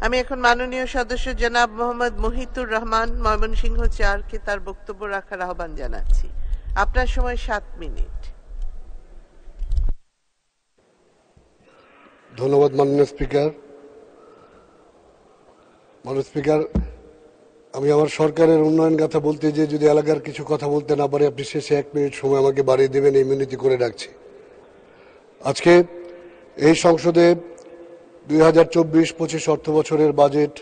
আমি এখন মাননীয় সদস্য জনাব মোহাম্মদ মুহিতুর রহমান ময়মনসিংহ ৪কে তার বক্তব্য রাখার আহ্বান জানাচ্ছি। আপনার সময় ৭ মিনিট। ধন্যবাদ মাননীয় স্পিকার। মাননীয় স্পিকার, আমি আমার সরকারের উন্নয়ন গাথা বলতে যে যদি এলাকার কিছু কথা বলতে না পারে আপনি শেষে ১ মিনিট সময় আমাকে বাড়িয়ে দেবেন, এই মিনতি করে রাখছি। আজকে এই সংসদে ২০২৪-২৫ অর্থ বছরের বাজেট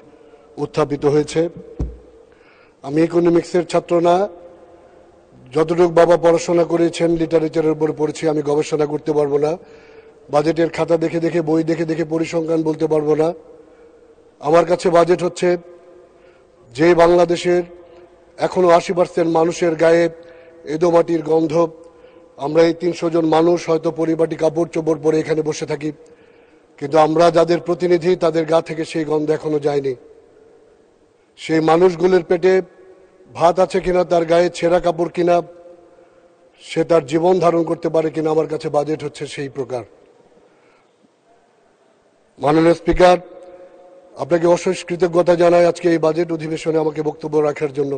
উত্থাপিত হয়েছে। আমি ইকোনমিক্সের ছাত্র না, যতটুকু বাবা পড়াশোনা করেছেন লিটারেচারের উপর পড়েছি, আমি গবেষণা করতে পারবো না। বাজেটের খাতা দেখে দেখে, বই দেখে দেখে পরিসংখ্যান বলতে পারবো না। আমার কাছে বাজেট হচ্ছে যে বাংলাদেশের এখনো ৮০% মানুষের গায়ে এদোমাটির গন্ধ। আমরা এই ৩০০ জন মানুষ হয়তো পরিপাটি কাপড় চোপড় পরে এখানে বসে থাকি, কিন্তু আমরা যাদের প্রতিনিধি তাদের গা থেকে সেই গন্ধ এখনো যায়নি। সেই মানুষগুলোর পেটে ভাত আছে কিনা, তার গায়ে ছেঁড়া কাপড় কিনা, সে তার জীবন ধারণ করতে পারে কিনা, আমার কাছে বাজেট হচ্ছে সেই প্রকার। মাননীয় স্পিকার, আপনাকে অশেষ কৃতজ্ঞতা জানাই আজকে এই বাজেট অধিবেশনে আমাকে বক্তব্য রাখার জন্য।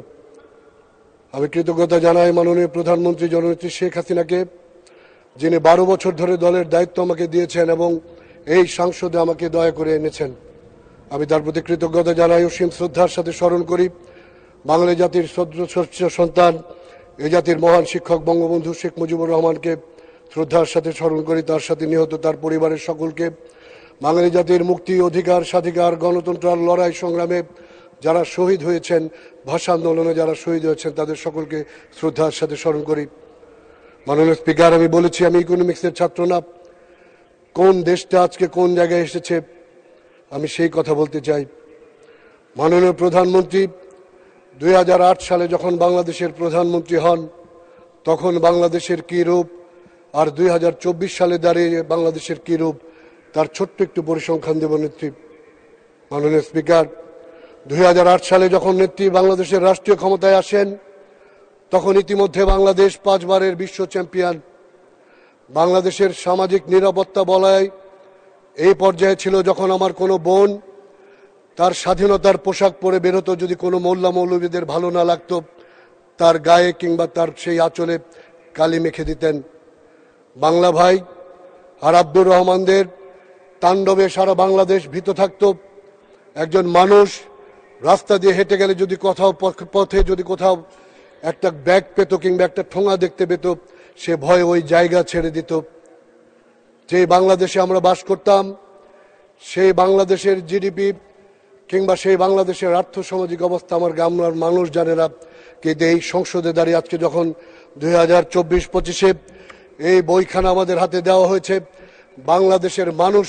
আমি কৃতজ্ঞতা জানাই মাননীয় প্রধানমন্ত্রী জননেত্রী শেখ হাসিনাকে, যিনি ১২ বছর ধরে দলের দায়িত্ব আমাকে দিয়েছেন এবং এই সংসদে আমাকে দয়া করে এনেছেন। আমি তার প্রতি কৃতজ্ঞতা জানাই, অসীম শ্রদ্ধার সাথে স্মরণ করি বাঙালি জাতির সন্তান, এ জাতির মহান শিক্ষক বঙ্গবন্ধু শেখ মুজিবুর রহমানকে শ্রদ্ধার সাথে স্মরণ করি, তার সাথে নিহত তার পরিবারের সকলকে। বাঙালি জাতির মুক্তি, অধিকার, স্বাধিকার, গণতন্ত্রের লড়াই সংগ্রামে যারা শহীদ হয়েছেন, ভাষা আন্দোলনে যারা শহীদ হয়েছেন, তাদের সকলকে শ্রদ্ধার সাথে স্মরণ করি। মাননীয় স্পিকার, আমি বলেছি আমি ইকোনমিক্সের ছাত্র না। কোন দেশটা আজকে কোন জায়গায় এসেছে আমি সেই কথা বলতে চাই। মাননীয় প্রধানমন্ত্রী ২০০৮ সালে যখন বাংলাদেশের প্রধানমন্ত্রী হন, তখন বাংলাদেশের কী রূপ, আর ২০২৪ সালে দাঁড়িয়ে বাংলাদেশের কী রূপ, তার ছোট্ট একটু পরিসংখ্যান দেব নেত্রী। মাননীয় স্পিকার, ২০০৮ সালে যখন নেত্রী বাংলাদেশের রাষ্ট্রীয় ক্ষমতায় আসেন, তখন ইতিমধ্যে বাংলাদেশ 5 বারের বিশ্ব চ্যাম্পিয়ন। বাংলাদেশের সামাজিক নিরাপত্তা বলয় এই পর্যায়ে ছিল যখন আমার কোনো বোন তার স্বাধীনতার পোশাক পরে বেরোতো, যদি কোনো মোল্লা মৌলবীদের ভালো না লাগতো তার গায়ে কিংবা তার সেই আঁচলে কালি মেখে দিতেন। বাংলা ভাই আর আব্দুর রহমানদের তাণ্ডবে সারা বাংলাদেশ ভীত থাকত। একজন মানুষ রাস্তা দিয়ে হেঁটে গেলে যদি কোথাও পথে যদি কোথাও একটা ব্যাগ পেত কিংবা একটা ঠোঙা দেখতে পেত, সে ভয়ে ওই জায়গা ছেড়ে দিত। যে বাংলাদেশে আমরা বাস করতাম, সেই বাংলাদেশের জিডিপি কিংবা সেই বাংলাদেশের আর্থসামাজিক অবস্থা আমার গ্রামের মানুষ জানে না। কিন্তু এই সংসদে দাঁড়িয়ে আজকে যখন ২০২৪-২৫-এ এই বইখানা আমাদের হাতে দেওয়া হয়েছে, বাংলাদেশের মানুষ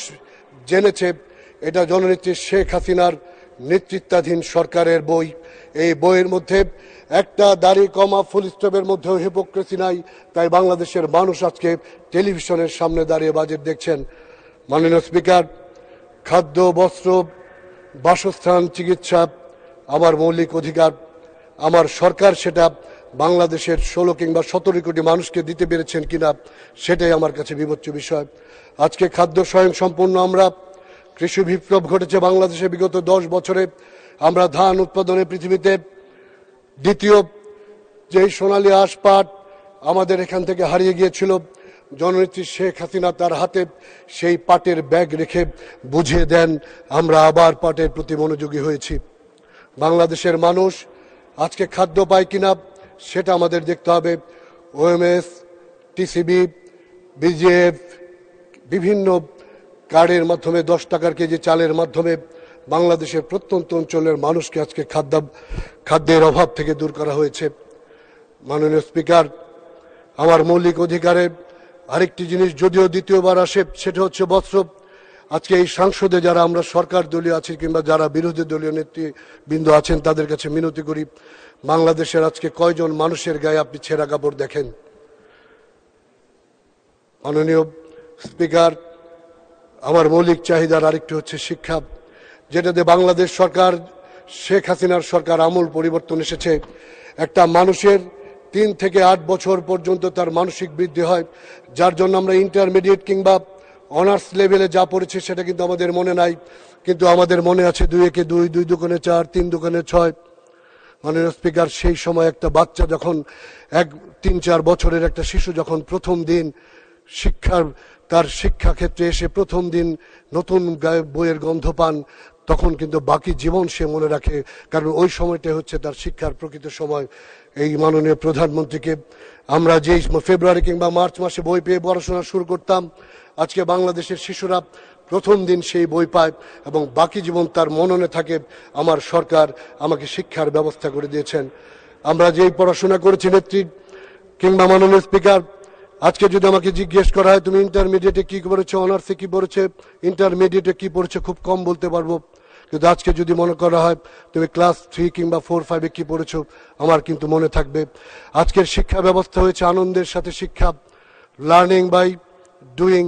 জেনেছে এটা জননেত্রী শেখ হাসিনার নেতৃত্বাধীন সরকারের বই। এই বইয়ের মধ্যে একটা দাড়ি কমা ফুল স্টপের মধ্যেও হিপোক্রেসি নাই। তাই বাংলাদেশের মানুষ আজকে টেলিভিশনের সামনে দাঁড়িয়ে বাজেট দেখছেন। মাননীয় স্পিকার, খাদ্য, বস্ত্র, বাসস্থান, চিকিৎসা আমার মৌলিক অধিকার। আমার সরকার সেটা বাংলাদেশের 16 কিংবা 17 কোটি মানুষকে দিতে পেরেছেন কিনা সেটাই আমার কাছে বিবেচ্য বিষয়। আজকে খাদ্য স্বয়ংসম্পূর্ণ আমরা। কৃষি বিপ্লব ঘটেছে বাংলাদেশে বিগত 10 বছরে। আমরা ধান উৎপাদনে পৃথিবীতে দ্বিতীয়। যেই সোনালী আঁশ পাট আমাদের এখান থেকে হারিয়ে গিয়েছিল, জননেত্রী শেখ হাসিনা তার হাতে সেই পাটের ব্যাগ রেখে বুঝিয়ে দেন আমরা আবার পাটের প্রতি মনোযোগী হয়েছি। বাংলাদেশের মানুষ আজকে খাদ্য পায় কিনা সেটা আমাদের দেখতে হবে। ওএমএস, টিসিবি, বিজিএফ বিভিন্ন কার্ডের মাধ্যমে 10 টাকার কেজি চালের মাধ্যমে বাংলাদেশের প্রত্যন্ত অঞ্চলের মানুষকে আজকে খাদ্যের অভাব থেকে দূর করা হয়েছে। মাননীয় স্পিকার, আমার মৌলিক অধিকারে আরেকটি জিনিস যদিও দ্বিতীয়বার আসে, সেটা হচ্ছে বস্ত্র। আজকে এই সংসদে যারা আমরা সরকার দলীয় আছি কিংবা যারা বিরোধী দলীয় নেতৃবৃন্দ আছেন, তাদের কাছে মিনতি করি, বাংলাদেশের আজকে কয়জন মানুষের গায়ে আপনি ছেঁড়া কাপড় দেখেন? মাননীয় স্পিকার, আমার মৌলিক চাহিদার আরেকটি হচ্ছে শিক্ষা, যেটাতে বাংলাদেশ সরকার, শেখ হাসিনার সরকার আমূল পরিবর্তন এসেছে। একটা মানুষের 3 থেকে 8 বছর পর্যন্ত তার মানসিক বৃদ্ধি হয়, যার জন্য আমরা ইন্টারমিডিয়েট কিংবা অনার্স লেভেলে যা পড়েছি সেটা কিন্তু আমাদের মনে নাই। কিন্তু আমাদের মনে আছে 2 একে 2, 2 দুগুণে 4, 3 দুগুণে 6। মাননীয় স্পিকার, সেই সময় একটা বাচ্চা যখন 3-4 বছরের একটা শিশু যখন প্রথম দিন তার শিক্ষাক্ষেত্রে এসে প্রথম দিন নতুন বইয়ের গন্ধ পান, তখন কিন্তু বাকি জীবন সে মনে রাখে, কারণ ওই সময়টা হচ্ছে তার শিক্ষার প্রকৃত সময়। এই মাননীয় প্রধানমন্ত্রীকে আমরা যেই ফেব্রুয়ারি কিংবা মার্চ মাসে বই পেয়ে পড়াশোনা শুরু করতাম, আজকে বাংলাদেশের শিশুরা প্রথম দিন সেই বই পায় এবং বাকি জীবন তার মননে থাকে আমার সরকার আমাকে শিক্ষার ব্যবস্থা করে দিয়েছেন। আমরা যেই পড়াশোনা করেছি নেত্রী কিংবা মাননীয় স্পিকার, আজকে যদি আমাকে জিজ্ঞেস করা হয় তুমি ইন্টারমিডিয়েটে কি পড়েছো, অনার্সে কি পড়েছে, ইন্টারমিডিয়েটে কি পড়েছে, খুব কম বলতে পারবো। কিন্তু আজকে যদি মনে করা হয় তুমি ক্লাস 3 কিংবা 4, 5-এ কি পড়েছো, আমার কিন্তু মনে থাকবে। আজকের শিক্ষা ব্যবস্থা হয়েছে আনন্দের সাথে শিক্ষা, লার্নিং বাই ডুইং।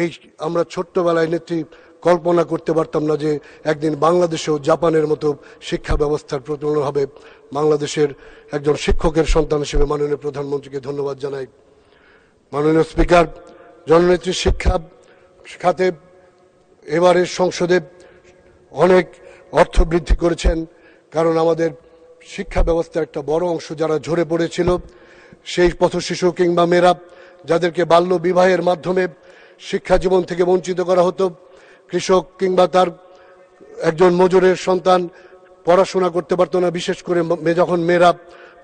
এই আমরা ছোট্টবেলায় নেত্রী কল্পনা করতে পারতাম না যে একদিন বাংলাদেশেও জাপানের মতো শিক্ষা ব্যবস্থার প্রচলন হবে। বাংলাদেশের একজন শিক্ষকের সন্তান হিসেবে মাননীয় প্রধানমন্ত্রীকে ধন্যবাদ জানাই। মাননীয় স্পিকার, জননেত্রী শিক্ষা খাতে এবারের সংসদে অনেক অর্থ বৃদ্ধি করেছেন, কারণ আমাদের শিক্ষা ব্যবস্থার একটা বড় অংশ যারা ঝরে পড়েছিল, সেই পথশিশু কিংবা মেয়েরা যাদেরকে বাল্য বিবাহের মাধ্যমে শিক্ষা জীবন থেকে বঞ্চিত করা হতো, কৃষক কিংবা তার একজন মজুরের সন্তান পড়াশোনা করতে পারতো না, বিশেষ করে যখন মেয়েরা,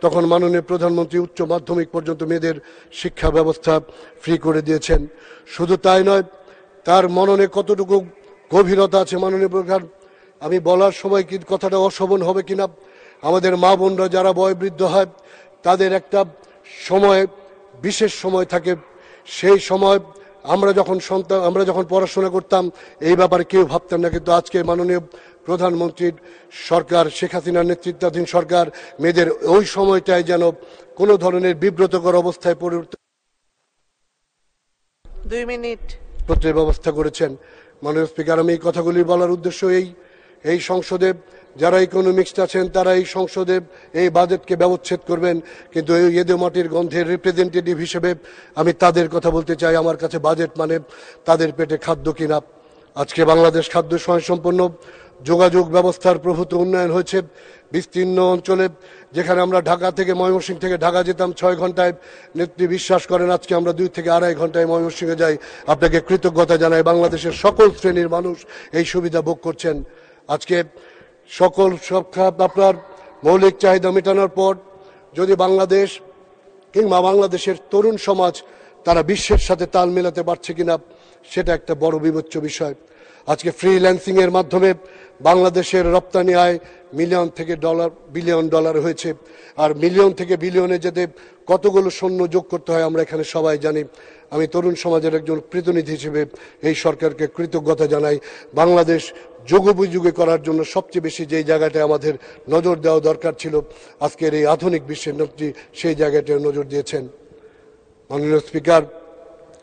তখন মাননীয় প্রধানমন্ত্রী উচ্চ মাধ্যমিক পর্যন্ত মেয়েদের শিক্ষা ব্যবস্থা ফ্রি করে দিয়েছেন। শুধু তাই নয়, তার মননে কতটুকু গভীরতা আছে মাননীয় প্রধান, আমি বলার সময় কি কথাটা অশোভন হবে কিনা, আমাদের মা বোনরা যারা বয়োবৃদ্ধ হয় তাদের একটা সময়, বিশেষ সময় থাকে, সেই সময় আমরা যখন পড়াশোনা করতাম এই ব্যাপারে কেউ ভাবতাম না, কিন্তু আজকে মাননীয় প্রধানমন্ত্রীর সরকার, শেখ হাসিনার নেতৃত্বাধীন সরকার মেয়েদের ওই সময়টায় যেন কোনো ধরনের বিব্রতকর অবস্থায় পরিবর্তন 2 মিনিট পত্রের ব্যবস্থা করেছেন। মাননীয় স্পিকার, আমি এই কথাগুলি বলার উদ্দেশ্য এই সংসদে যারা ইকোনমিক্সট আছেন তারা এই সংসদে এই বাজেটকে ব্যবচ্ছেদ করবেন, কিন্তু এই এদে মাটির গন্ধের রিপ্রেজেন্টেটিভ হিসেবে আমি তাদের কথা বলতে চাই। আমার কাছে বাজেট মানে তাদের পেটে খাদ্য কিনা। আজকে বাংলাদেশ খাদ্য স্বয়ংসম্পন্ন, যোগাযোগ ব্যবস্থার প্রভূত উন্নয়ন হয়েছে বিস্তীর্ণ অঞ্চলে। যেখানে আমরা ঢাকা থেকে ময়মনসিংহ থেকে ঢাকা যেতাম 6 ঘন্টায়, নেত্রী বিশ্বাস করেন আজকে আমরা 2 থেকে 2.5 ঘন্টায় ময়মনসিংহে যাই। আপনাকে কৃতজ্ঞতা জানাই, বাংলাদেশের সকল শ্রেণীর মানুষ এই সুবিধা ভোগ করছেন। আজকে সকল আপনার মৌলিক চাহিদা মেটানোর পর যদি বাংলাদেশ কিংবা বাংলাদেশের তরুণ সমাজ তারা বিশ্বের সাথে তাল মেলাতে পারছে কিনা, সেটা একটা বড় বিবেচ্য বিষয়। আজকে ফ্রিল্যান্সিং এর মাধ্যমে বাংলাদেশের রপ্তানি আয় মিলিয়ন থেকে বিলিয়ন ডলার হয়েছে, আর মিলিয়ন থেকে বিলিয়নে যেতে কতগুলো সৈন্য যোগ করতে হয় আমরা এখানে সবাই জানি। আমি তরুণ সমাজের একজন প্রতিনিধি হিসেবে এই সরকারকে কৃতজ্ঞতা জানাই। বাংলাদেশ যুগোপযোগী করার জন্য সবচেয়ে বেশি যেই জায়গাটায় আমাদের নজর দেওয়া দরকার ছিল, আজকের এই আধুনিক বিশ্বের নেত্রী সেই জায়গাটায় নজর দিয়েছেন। মাননীয় স্পিকার,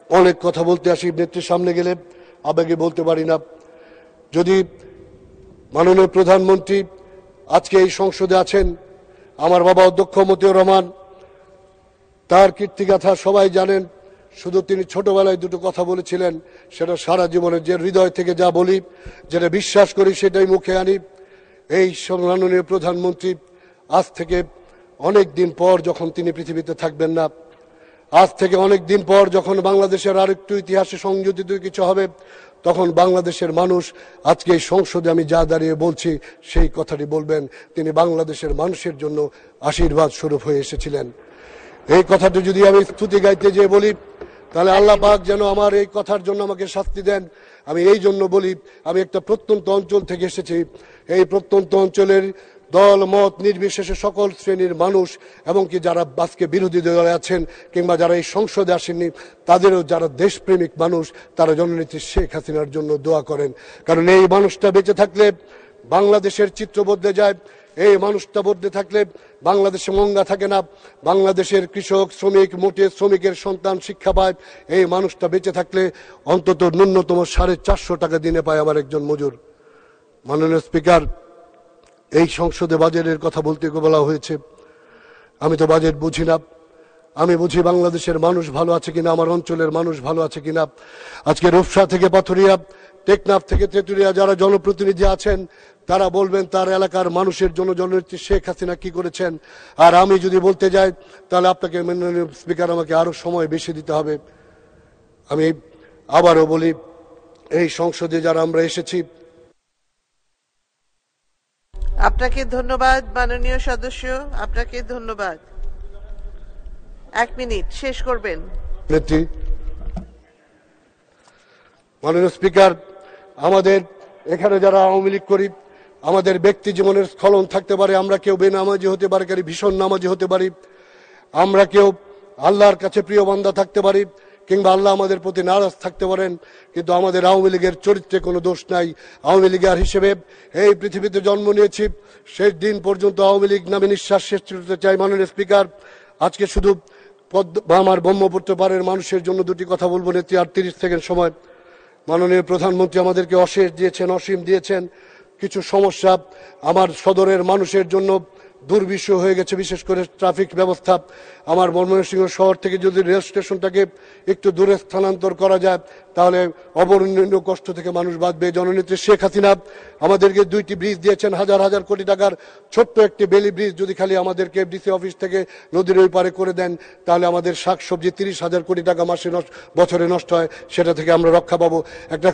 অনেক কথা বলতে আসি, নেত্রীর সামনে গেলে আবেগে বলতে পারি না। যদি মাননীয় প্রধানমন্ত্রী আজকে এই সংসদে আছেন, আমার বাবা অধ্যক্ষ মতিউর রহমান, তার কীর্তিগাথা সবাই জানেন। শুধু তিনি ছোটবেলায় 2টো কথা বলেছিলেন, সেটা সারা জীবনের যে হৃদয় থেকে যা বলি, যেটা বিশ্বাস করি সেটাই মুখে আনি। এই মাননীয় প্রধানমন্ত্রী আজ থেকে অনেক দিন পর যখন তিনি পৃথিবীতে থাকবেন না, আজ থেকে অনেক দিন পর যখন বাংলাদেশের আরেকটু ইতিহাসে সংযোজিত কিছু হবে, তখন বাংলাদেশের মানুষ আজকে এই সংসদে আমি যা দাঁড়িয়ে বলছি সেই কথাটি বলবেন, তিনি বাংলাদেশের মানুষের জন্য আশীর্বাদ স্বরূপ হয়ে এসেছিলেন। এই কথাটি যদি আমি স্তুতি গাইতে যেয়ে বলি, তাহলে আল্লাহ পাক যেন আমার এই কথার জন্য আমাকে শাস্তি দেন। আমি এই জন্য বলি, আমি একটা প্রত্যন্ত অঞ্চল থেকে এসেছি। এই প্রত্যন্ত অঞ্চলের দল মত নির্বিশেষে সকল শ্রেণীর মানুষ, এবং কি যারা আজকে বিরোধী দলে আছেন কিংবা যারা এই সংসদে আসেননি, তাদেরও যারা দেশপ্রেমিক মানুষ, তারা জননেত্রী শেখ হাসিনার জন্য দোয়া করেন। কারণ এই মানুষটা বেঁচে থাকলে বাংলাদেশের চিত্র বদলে যায়। এই মানুষটা বদলে থাকলে বাংলাদেশে মঙ্গা থাকে না, বাংলাদেশের কৃষক শ্রমিক মোটে শ্রমিকের সন্তান শিক্ষা পায়। এই মানুষটা বেঁচে থাকলে অন্তত ন্যূনতম 450 টাকা দিনে পায় আমার একজন মজুর। মাননীয় স্পিকার, এই সংসদে বাজেটের কথা বলতে বলা হয়েছে। আমি তো বাজেট বুঝি না, আমি বুঝি বাংলাদেশের মানুষ ভালো আছে কিনা, আমার অঞ্চলের মানুষ ভালো আছে কিনা। আজকে রূপসা থেকে পাথুরিয়া টেকনাফ থেকে তেঁতুলিয়া যারা জনপ্রতিনিধি আছেন তারা বলবেন তার এলাকার মানুষের জন্য জননেত্রী শেখ হাসিনা কি করেছেন। আর আমি যদি বলতে যাই তাহলে আপনাকে মাননীয় স্পিকার আমাকে আরো সময় বেশি দিতে হবে। আমি আবারও বলি, এই সংসদে যারা আমরা এসেছি, আপনাকে ধন্যবাদ মাননীয় সদস্য, আপনাকে ধন্যবাদ। 1 মিনিট শেষ করবেন। নেত্রী, মাননীয় স্পিকার, আমাদের এখানে যারা আওয়ামী লীগ করি, আমাদের ব্যক্তি জীবনের স্খলন থাকতে পারে, আমরা কেউ বেনামাজি হতে পারি, কেউ ভীষণ নামাজি হতে পারি, আমরা কেউ আল্লাহর কাছে প্রিয় বান্দা থাকতে পারি, কিংবা আল্লাহ আমাদের প্রতি নারাজ থাকতে পারেন, কিন্তু আমাদের আওয়ামী লীগের চরিত্রে কোনো দোষ নাই। আওয়ামী লীগের হিসেবে এই পৃথিবীতে জন্ম নিয়েছি, শেষ দিন পর্যন্ত আওয়ামী লীগ নামে নিঃশ্বাস শেষ করতে চাই। মাননীয় স্পিকার, আজকে শুধু আমার ব্রহ্মপুত্র পাড়ের মানুষের জন্য দুটি কথা বলবো নেত্রী, আর 30 সেকেন্ড সময়। মাননীয় প্রধানমন্ত্রী আমাদেরকে অশেষ দিয়েছেন, অসীম দিয়েছেন। কিছু সমস্যা আমার সদরের মানুষের জন্য দুর্বিষহ হয়ে গেছে, বিশেষ করে ট্রাফিক ব্যবস্থা। আমার ময়মনসিংহ শহর থেকে যদি রেল স্টেশনটাকে একটু দূরে স্থানান্তর করা যায় তাহলে অবর্ণনীয় কষ্ট থেকে মানুষ বাঁচবে। জননেত্রী শেখ হাসিনা আমাদেরকে 2টি ব্রিজ দিয়েছেন, হাজার হাজার কোটি টাকার ছোট্ট একটি বেলি ব্রিজ যদি খালি আমাদেরকে ডিসি অফিস থেকে নদীর ওই পারে করে দেন তাহলে আমাদের শাকসবজি 30,000 কোটি টাকা মাসে বছরে নষ্ট হয়, সেটা থেকে আমরা রক্ষা পাবো। একটা